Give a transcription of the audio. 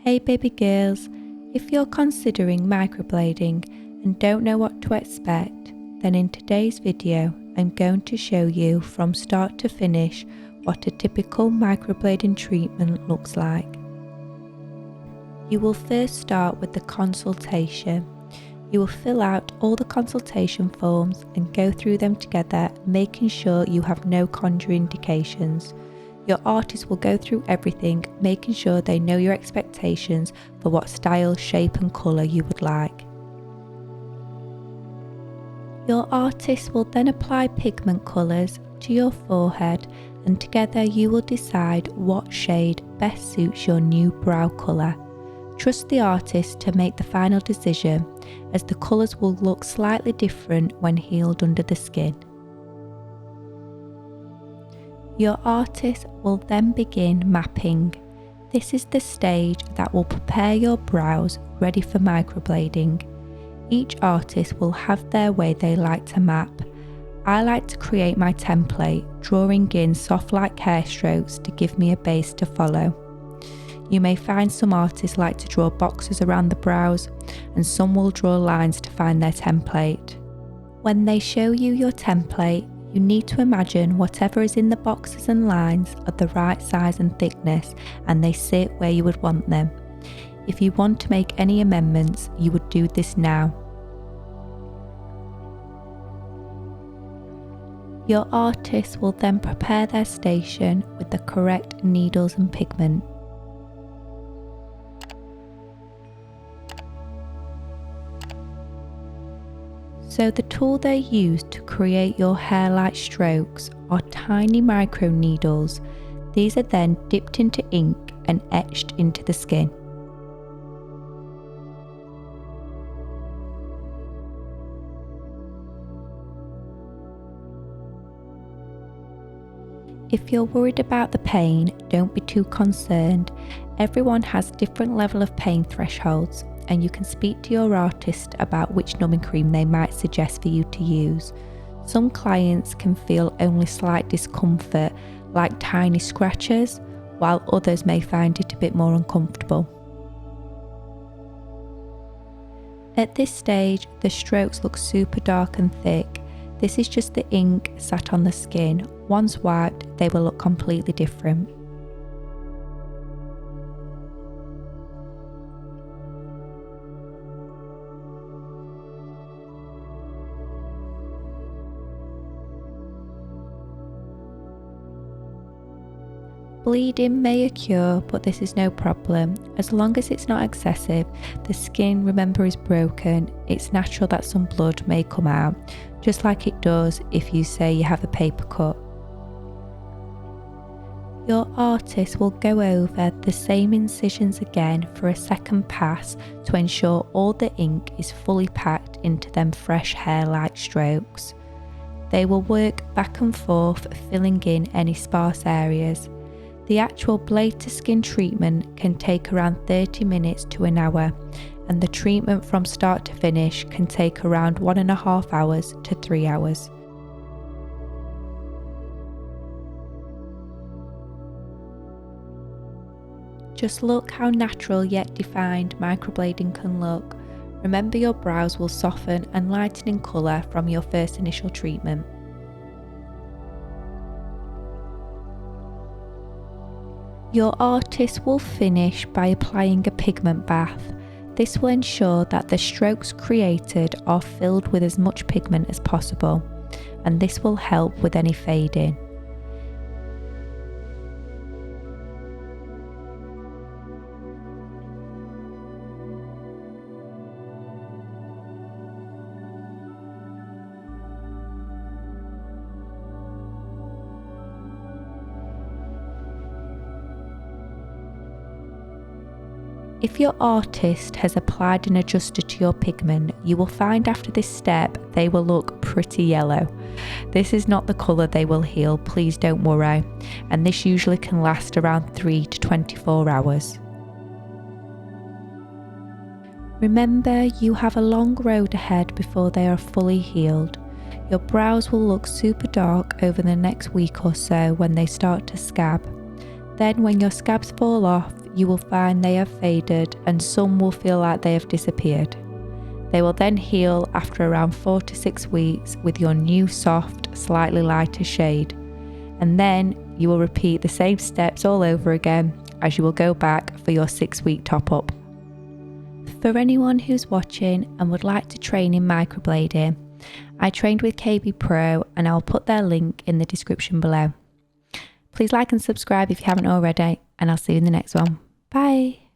Hey baby girls, if you're considering microblading and don't know what to expect, then in today's video I'm going to show you from start to finish what a typical microblading treatment looks like. You will first start with the consultation. You will fill out all the consultation forms and go through them together, making sure you have no contraindications. Your artist will go through everything, making sure they know your expectations for what style, shape and colour you would like. Your artist will then apply pigment colours to your forehead, and together you will decide what shade best suits your new brow colour. Trust the artist to make the final decision, as the colours will look slightly different when healed under the skin. Your artist will then begin mapping. This is the stage that will prepare your brows ready for microblading. Each artist will have their way they like to map. I like to create my template, drawing in soft light hair strokes to give me a base to follow. You may find some artists like to draw boxes around the brows, and some will draw lines to find their template. When they show you your template, you need to imagine whatever is in the boxes and lines are the right size and thickness, and they sit where you would want them. If you want to make any amendments, you would do this now. Your artist will then prepare their station with the correct needles and pigment. So the tool they use to create your hair-like strokes are tiny micro needles. These are then dipped into ink and etched into the skin. If you're worried about the pain, don't be too concerned. Everyone has different level of pain thresholds, and you can speak to your artist about which numbing cream they might suggest for you to use. Some clients can feel only slight discomfort, like tiny scratches, while others may find it a bit more uncomfortable. At this stage, the strokes look super dark and thick. This is just the ink sat on the skin. Once wiped, they will look completely different. Bleeding may occur, but this is no problem. As long as it's not excessive, the skin, remember, is broken. It's natural that some blood may come out, just like it does if you say you have a paper cut. Your artist will go over the same incisions again for a second pass to ensure all the ink is fully packed into them fresh hair-like strokes. They will work back and forth, filling in any sparse areas. The actual blade to skin treatment can take around 30 minutes to an hour, and the treatment from start to finish can take around 1.5 hours to 3 hours. Just look how natural yet defined microblading can look. Remember, your brows will soften and lighten in colour from your first initial treatment. Your artist will finish by applying a pigment bath. This will ensure that the strokes created are filled with as much pigment as possible, and this will help with any fading. If your artist has applied an adjuster to your pigment, you will find after this step they will look pretty yellow. This is not the colour they will heal, please don't worry, and this usually can last around 3 to 24 hours. Remember, you have a long road ahead before they are fully healed. Your brows will look super dark over the next week or so when they start to scab. Then when your scabs fall off, you will find they have faded and some will feel like they have disappeared. They will then heal after around 4 to 6 weeks with your new soft, slightly lighter shade. And then you will repeat the same steps all over again as you will go back for your 6-week top up. For anyone who's watching and would like to train in microblading, I trained with KB Pro and I'll put their link in the description below. Please like and subscribe if you haven't already, and I'll see you in the next one. Bye.